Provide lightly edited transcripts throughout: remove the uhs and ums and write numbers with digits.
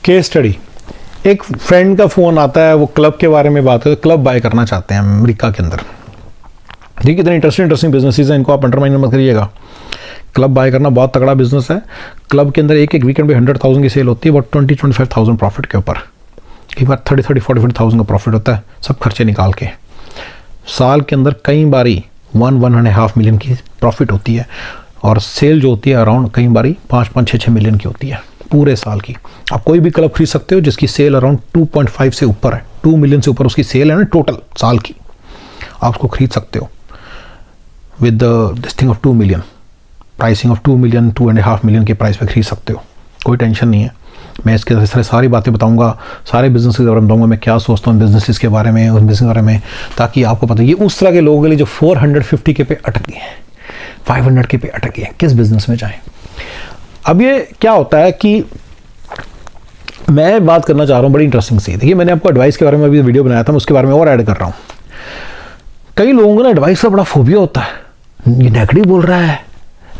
Case study, एक friend का phone आता है, वो क्लब के बारे में बात करते, क्लब बाय करना चाहते हैं अमेरिका के अंदर। देखिए कितने इंटरेस्टिंग बिजनेसेस हैं, इनको आप अंडरमाइन मत करिएगा। क्लब बाय करना बहुत तगड़ा बिजनेस है। क्लब के अंदर एक वीकेंड पे 100,000 की सेल होती है, बट 20-25,000 प्रॉफिट के ऊपर, कई बार 30-40,000 का प्रॉफिट होता है, सब खर्चे निकाल के। साल के अंदर कई बारी 1-1.5 मिलियन की प्रॉफिट होती है, और सेल जो होती है अराउंड कई बारी 5-6 मिलियन की होती है पूरे साल की। आप कोई भी क्लब खरीद सकते हो जिसकी सेल अराउंड 2.5 से ऊपर है, 2 मिलियन से ऊपर उसकी सेल है ना टोटल साल की, आप उसको खरीद सकते हो with this thing of 2 million, pricing of 2 million 2.5 million के प्राइस पे खरीद सकते हो, कोई टेंशन नहीं है। मैं इसके तरह सारी बातें बताऊंगा, सारे बिजनेस के बारे में बताऊंगा, मैं क्या सोचता हूँ बिजनेस के बारे में, उन बिजनेस के बारे में, ताकि आपको पता। ये उस तरह के लोगों के लिए जो 450 के पे अटक गए हैं, 500 के पे अटक गए हैं, किस बिजनेस में जाएं। अब ये क्या होता है कि मैं बात करना चाह रहा हूँ बड़ी इंटरेस्टिंग सी। देखिए मैंने आपको एडवाइस के बारे में अभी वीडियो बनाया था, मैं उसके बारे में और ऐड कर रहा हूँ। कई लोगों को ना एडवाइस का बड़ा फोबिया होता है, ये नेगेटिव बोल रहा है,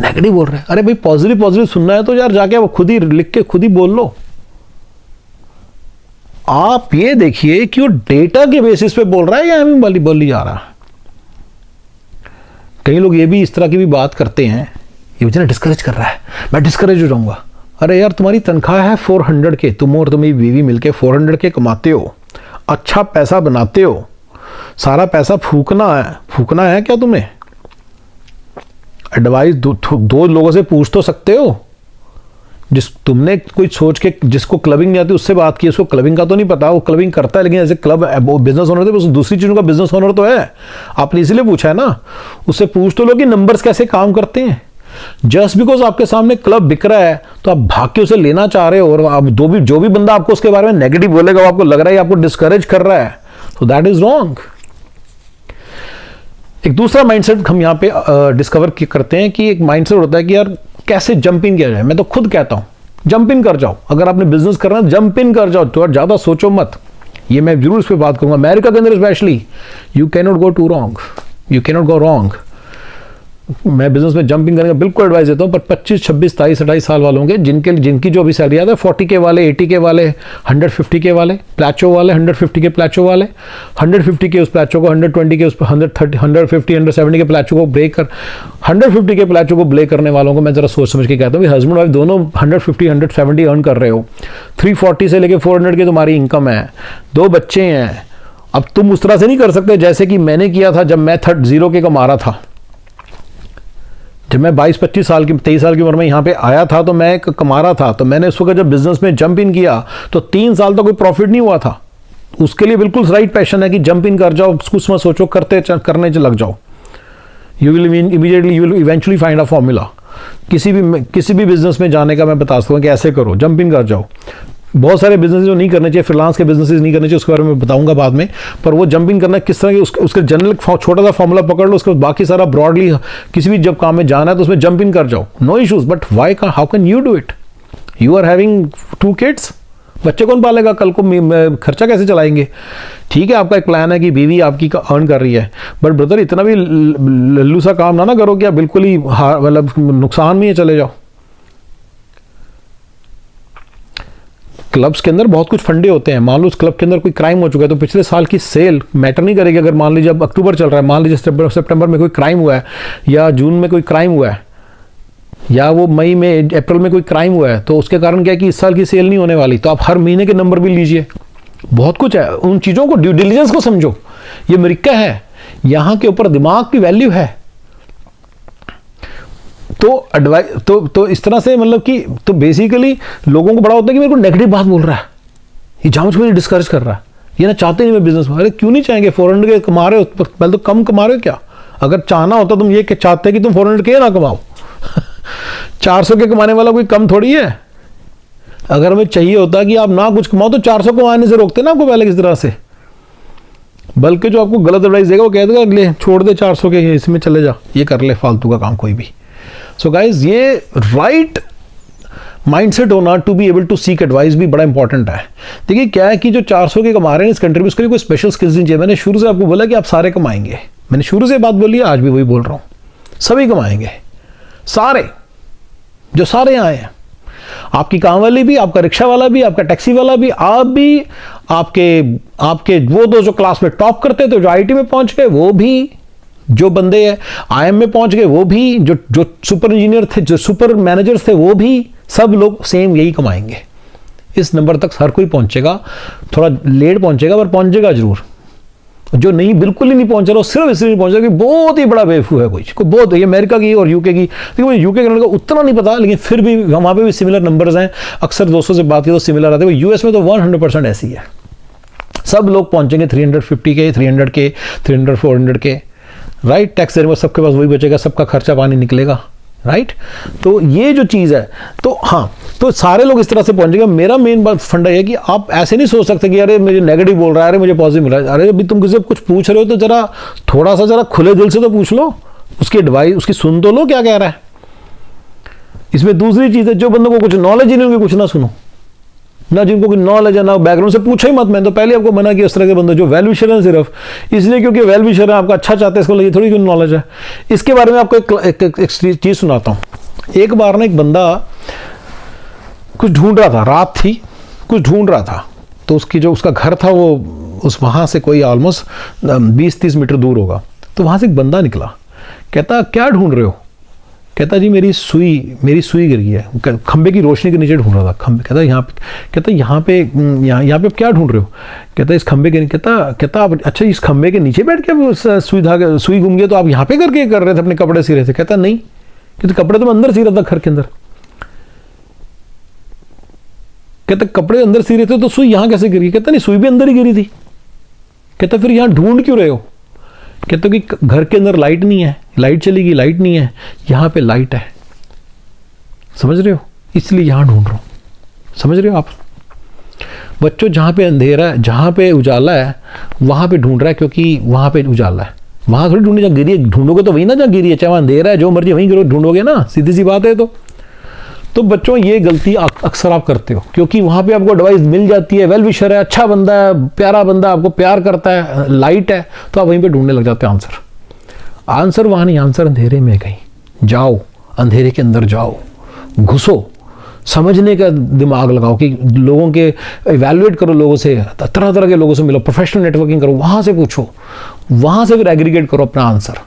नेगेटिव बोल रहा है। अरे भाई पॉजिटिव सुनना है तो यार जाके आप खुद ही लिख के खुद ही बोल लो। आप ये देखिए कि वो डेटा के बेसिस पे बोल रहा है या हमें बोली जा रहा है। कई लोग ये भी इस तरह की भी बात करते हैं, ये मुझे ना डिस्करेज कर रहा है, मैं डिस्करेज हो जाऊंगा। अरे यार तुम्हारी तनख्वाह है 400 के, तुम और तुम्हारी बीवी मिलके 400 के कमाते हो, अच्छा पैसा बनाते हो, सारा पैसा फूकना है क्या तुम्हें? एडवाइस दो लोगों से पूछ तो सकते हो। तुमने कोई सोच के, जिसको क्लबिंग नहीं आती उससे बात की, उसको क्लबिंग का तो नहीं पता, वो क्लबिंग करता है लेकिन ऐसे क्लब बिजनेस ओनर थे, दूसरी चीज़ों का बिजनेस ओनर तो है। आपने इसीलिए पूछा है ना, उससे पूछ तो लो कि नंबर्स कैसे काम करते हैं। जस्ट बिकॉज आपके सामने क्लब बिक रहा है तो आप भाग के उसे लेना चाह रहे हो, और आप जो भी बंदा आपको उसके बारे में नेगेटिव बोलेगा, वो आपको लग रहा है आपको डिस्करेज कर रहा है, तो दैट इज रॉन्ग। एक दूसरा माइंडसेट हम यहाँ पे डिस्कवर करते हैं कि एक माइंडसेट होता है कि यार कैसे जंप इन किया जाए। मैं तो खुद कहता हूँ जंप इन कर जाओ, अगर आपने बिजनेस करना है जंप इन कर जाओ, तो ज़्यादा सोचो मत। ये मैं जरूर इस पर बात करूंगा। अमेरिका के अंदर specially you can not go to wrong, you can not go wrong. मैं बिजनेस में जंपिंग करने का बिल्कुल एडवाइस देता हूँ, पर 25, 26, 27, 28 साल वालों के जिनकी जो भी सैलरी आता है 40 के वाले, 80 के वाले, 150 के वाले, प्लेचो वाले, 150 के प्लेचो वाले, 150 के उस प्लेचो को 120 के उस 130, 150, 170 के प्लेचो को ब्रेक कर 150 के प्लेचो को ब्रेक करने वालों को मैं जरा सोच समझ के कहता हूँ कि हस्बैंड वाइफ दोनों 150, 170 अर्न कर रहे हो, 340 से लेके 400 की तुम्हारी इनकम है, 2 बच्चे हैं। अब तुम उस तरह से नहीं कर सकते जैसे कि मैंने किया था जब मैं 0 के कमा रहा था। जब मैं 22-25 साल की 23 साल की उम्र में यहाँ पे आया था तो मैं कमा रहा था, तो मैंने उस वक्त जब बिजनेस में जंप इन किया तो 3 साल तक कोई प्रॉफिट नहीं हुआ था। उसके लिए बिल्कुल राइट पैशन है कि जंप इन कर जाओ, कुछ मत सोचो, करने लग जाओ। You will eventually find a formula. किसी भी बिजनेस में जाने का मैं बता सकता हूँ कि ऐसे करो, जंप इन कर जाओ। बहुत सारे बिजनेस जो नहीं करने चाहिए, फ्रीलांस के बिजनेसेस नहीं करने चाहिए, उसके बारे में बताऊंगा बाद में। पर वो जंपिंग करना किस तरह की, उसके जनरल छोटा सा फॉर्मूला पकड़ लो, उसके बाद बाकी सारा ब्रॉडली किसी भी जब काम में जाना है तो उसमें जंप इन कर जाओ, no issues. But why how can you do it? You are having 2 kids, बच्चे कौन पालेगा कल को, खर्चा कैसे चलाएंगे? ठीक है आपका एक प्लान है कि बीवी आपकी अर्न कर रही है, बट ब्रदर इतना भी लल्लू सा काम ना करो कि आप बिल्कुल ही मतलब नुकसान में चले जाओ। क्लब्स के अंदर बहुत कुछ फंडे होते हैं। मान लो उस क्लब के अंदर कोई क्राइम हो चुका है तो पिछले साल की सेल मैटर नहीं करेगी। अगर मान लीजिए अब अक्टूबर चल रहा है, मान लीजिए सितंबर में कोई क्राइम हुआ है, या जून में कोई क्राइम हुआ है, या वो मई में अप्रैल में कोई क्राइम हुआ है, तो उसके कारण क्या है कि इस साल की सेल नहीं होने वाली। तो आप हर महीने के नंबर भी लीजिए, बहुत कुछ है। उन चीज़ों को, ड्यू डिलिजेंस को समझो। ये अमेरिका है, यहाँ के ऊपर दिमाग की वैल्यू है। तो एडवाइस तो इस तरह से मतलब कि तो बेसिकली लोगों को बड़ा होता है कि मेरे को नेगेटिव बात बोल रहा है, ये जानबूझ के डिस्करेज कर रहा है, ये ना चाहते नहीं मैं बिजनेस में। अरे क्यों नहीं चाहेंगे? 400 के कमा रहे हो, पहले तो कम कमा रहे हो क्या? अगर चाहना होता तुम ये चाहते कि तुम 400 के ना कमाओ 400 के कमाने वाला कोई कम थोड़ी है। अगर हमें चाहिए होता कि आप ना कुछ कमाओ तो 400 कमाने से रोकते ना आपको पहले किस तरह से। बल्कि जो आपको गलत एडवाइस देगा वो कह देगा ले छोड़ दे 400 के, इसमें चले जा, ये कर ले फालतू का काम कोई भी। सो गाइज ये राइट माइंडसेट होना to be able to seek advice भी बड़ा इंपॉर्टेंट है। देखिए क्या है कि जो 400 के कमा रहे हैं इस कंट्री में, उसके लिए कोई स्पेशल स्किल्स नहीं चाहिए। मैंने शुरू से आपको बोला कि आप सारे कमाएंगे, मैंने शुरू से बात बोली है, आज भी वही बोल रहा हूँ, सभी कमाएंगे, सारे जो सारे आए हैं। आपकी काम वाली भी, आपका रिक्शा वाला भी, आपका टैक्सी वाला भी, आप भी, आपके वो दो जो क्लास में टॉप करते थे, जो आईटी में पहुंच गए वो भी, जो बंदे आईएम में पहुंच गए वो भी, जो सुपर इंजीनियर थे, जो सुपर मैनेजर्स थे वो भी, सब लोग सेम यही कमाएंगे। इस नंबर तक हर कोई पहुंचेगा, थोड़ा लेट पहुंचेगा पर पहुंचेगा जरूर। जो नहीं, बिल्कुल ही नहीं पहुंच रहा, सिर्फ इसलिए नहीं पहुंच रहा कि बहुत ही बड़ा बेवकूफ है कोई बहुत, ये अमेरिका की और यूके की, देखिए मुझे यूके कनाडा का उतना नहीं पता, लेकिन फिर भी वहां पे भी सिमिलर नंबर्स हैं। अक्सर दोस्तों से बात की तो सिमिलर आते हैं। यूएस में तो 100% ऐसी है, सब लोग पहुंचेंगे 350 के, 300 के, 300, 400 के, राइट। टैक्स देने में सबके पास वही बचेगा, सबका खर्चा पानी निकलेगा, राइट। तो ये जो चीज़ है, तो हाँ, तो सारे लोग इस तरह से पहुंचेंगे। मेरा मेन बात फंडा है कि आप ऐसे नहीं सोच सकते कि अरे मुझे नेगेटिव बोल रहा है, अरे मुझे पॉजिटिव मिल रहा है। अरे अभी तुम किसी से कुछ पूछ रहे हो तो जरा थोड़ा सा जरा खुले दिल से तो पूछ लो, उसकी एडवाइस उसकी सुन तो लो क्या कह रहा है। इसमें दूसरी चीज़ है, जो बंदों को कुछ नॉलेज ही नहीं होगी कुछ ना सुनो, ना जिनको कोई नॉलेज है ना बैकग्राउंड से पूछो ही मत। मैं तो पहले आपको मना किया इस तरह के बंदे जो वेल विशर हैं, सिर्फ इसलिए क्योंकि वेल विशर है, आपका अच्छा चाहते हैं, इसको ये थोड़ी कोई नॉलेज है। इसके बारे में आपको एक चीज़ सुनाता हूँ। एक बार ना एक बंदा कुछ ढूंढ रहा था, रात थी, कुछ ढूंढ रहा था, तो उसकी जो उसका घर था वो उस वहाँ से कोई ऑलमोस्ट 20-30 मीटर दूर होगा। तो वहाँ से एक बंदा निकला, कहता क्या ढूंढ रहे हो? कहता जी मेरी सुई गिर गई है, खंबे की रोशनी के नीचे ढूंढ रहा था खंबे। कहता यहाँ पे, कहता यहाँ पे क्या ढूंढ रहे हो? कहता इस खंबे के, कहता आप अच्छा इस खंबे के नीचे बैठ के सुई घूम गई तो आप यहाँ पे करके कर रहे थे, अपने कपड़े सी रहे थे? कहता नहीं, क्योंकि कपड़े तो मैं अंदर सी रहा था घर के अंदर। कहता कपड़े अंदर सी रहे थे तो सुई यहाँ कैसे गिरी? कहता नहीं, सुई भी अंदर ही गिरी थी। कहता फिर यहाँ ढूंढ क्यों रहे हो? कहते कि घर के अंदर लाइट नहीं है, लाइट चली गई, लाइट नहीं है, यहाँ पे लाइट है, समझ रहे हो, इसलिए यहाँ ढूंढ रहा हूँ। समझ रहे हो आप बच्चों? जहाँ पे अंधेरा है, जहाँ पे उजाला है, वहाँ पे ढूंढ रहा है, क्योंकि वहाँ पे उजाला है। वहाँ थोड़ी ढूंढे जहाँ गिरी है, ढूंढोगे तो वही ना जहाँ गिरी है, चाहे वहाँ अंधेरा है, जो मर्जी वहीं ढूंढोगे ना, सीधी सी बात है। तो बच्चों ये गलती अक्सर आप करते हो, क्योंकि वहाँ पे आपको एडवाइस मिल जाती है, वेल विशर है, अच्छा बंदा है, प्यारा बंदा, आपको प्यार करता है, लाइट है, तो आप वहीं पे ढूंढने लग जाते हैं आंसर वहाँ नहीं, आंसर अंधेरे में। कहीं जाओ, अंधेरे के अंदर जाओ, घुसो, समझने का दिमाग लगाओ, कि लोगों के इवैल्यूएट करो, लोगों से, तरह तरह के लोगों से मिलो, प्रोफेशनल नेटवर्किंग करो, वहाँ से पूछो, वहाँ से फिर एग्रीगेट करो अपना आंसर।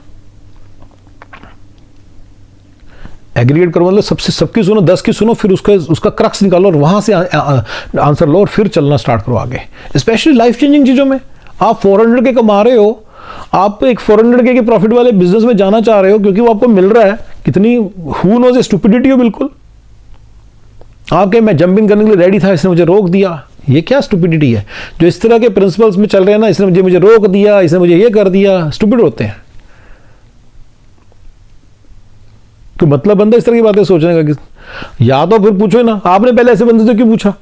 एग्रीगेट करो मतलब सबकी सुनो, 10 की सुनो, फिर उसका क्रक्स निकालो और वहाँ से आंसर लो और फिर चलना स्टार्ट करो आगे। स्पेशली लाइफ चेंजिंग चीज़ों में आप 400 के कमा रहे हो, आप एक 400 के प्रॉफिट वाले बिजनेस में जाना चाह रहे हो, क्योंकि वो आपको मिल रहा है, कितनी हु नोज स्टुपिडिटी हो बिल्कुल। आप कहे मैं जंपिंग करने के लिए रेडी था, इसने मुझे रोक दिया, ये क्या स्टुपिडिटी है? जो इस तरह के प्रिंसिपल्स में चल रहे हैं ना, इसने मुझे रोक दिया, इसने मुझे ये कर दिया, स्टुपिड होते हैं। तो मतलब बंदा इस तरह की बातें सोचने का कि या तो फिर पूछो ना, आपने पहले ऐसे बंदे से क्यों पूछा?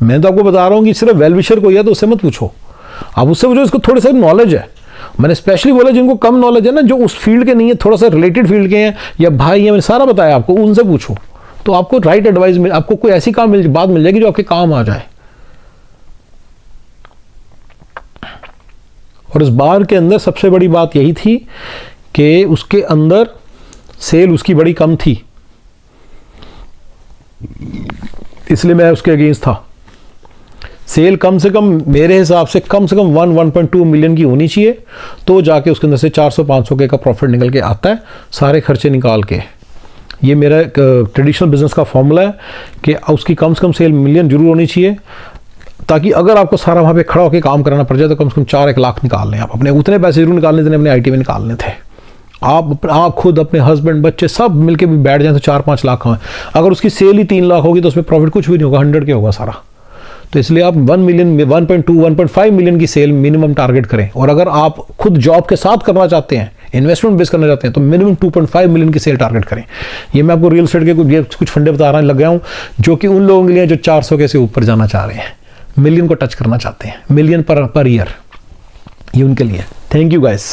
मैं तो आपको बता रहा हूं कि सिर्फ वेल विशर को या तो उससे मत पूछो, आप उससे पूछो इसको थोड़ी सा नॉलेज है। मैंने स्पेशली बोला जिनको कम नॉलेज है ना, जो उस फील्ड के नहीं है, थोड़ा सा रिलेटेड फील्ड के हैं या भाई है, मैंने सारा बताया आपको, उनसे पूछो, तो आपको राइट एडवाइस मिल, आपको कोई ऐसी बात मिल जाएगी जो आपके काम आ जाए। और इस बार के अंदर सबसे बड़ी बात यही थी कि उसके अंदर सेल उसकी बड़ी कम थी, इसलिए मैं उसके अगेंस्ट था। सेल कम से कम मेरे हिसाब से कम 1.2 मिलियन की होनी चाहिए, तो जाके उसके अंदर से 400-500 के का प्रॉफिट निकल के आता है, सारे खर्चे निकाल के। ये मेरा ट्रेडिशनल बिजनेस का फॉर्मूला है कि उसकी कम से कम सेल मिलियन जरूर होनी चाहिए, ताकि अगर आपको सारा वहाँ पे खड़ा होकर काम कराना पड़ जाए तो कम से कम 4-1 लाख निकाल लें आप। अपने उतने पैसे जरूर निकालने थे, अपने आईटी में निकालने थे। आप खुद, अपने हस्बैंड, बच्चे सब मिलके भी बैठ जाएं तो 4-5 लाख हैं। अगर उसकी सेल ही 3 लाख होगी तो उसमें प्रॉफिट कुछ भी नहीं होगा, 100 के होगा सारा। तो इसलिए आप 1 मिलियन, 1.2, 1.5 मिलियन की सेल मिनिमम टारगेट करें। और अगर आप खुद जॉब के साथ करना चाहते हैं, इन्वेस्टमेंट बेस करना चाहते हैं, तो मिनिमम 2.5 मिलियन की सेल टारगेट करें। ये मैं आपको रियल एस्टेट के कुछ फंडे बता रहा लग गया हूँ, जो कि उन लोगों के लिए जो 400 के से ऊपर जाना चाह रहे हैं, मिलियन को टच करना चाहते हैं, मिलियन पर ईयर, ये उनके लिए। Thank you guys.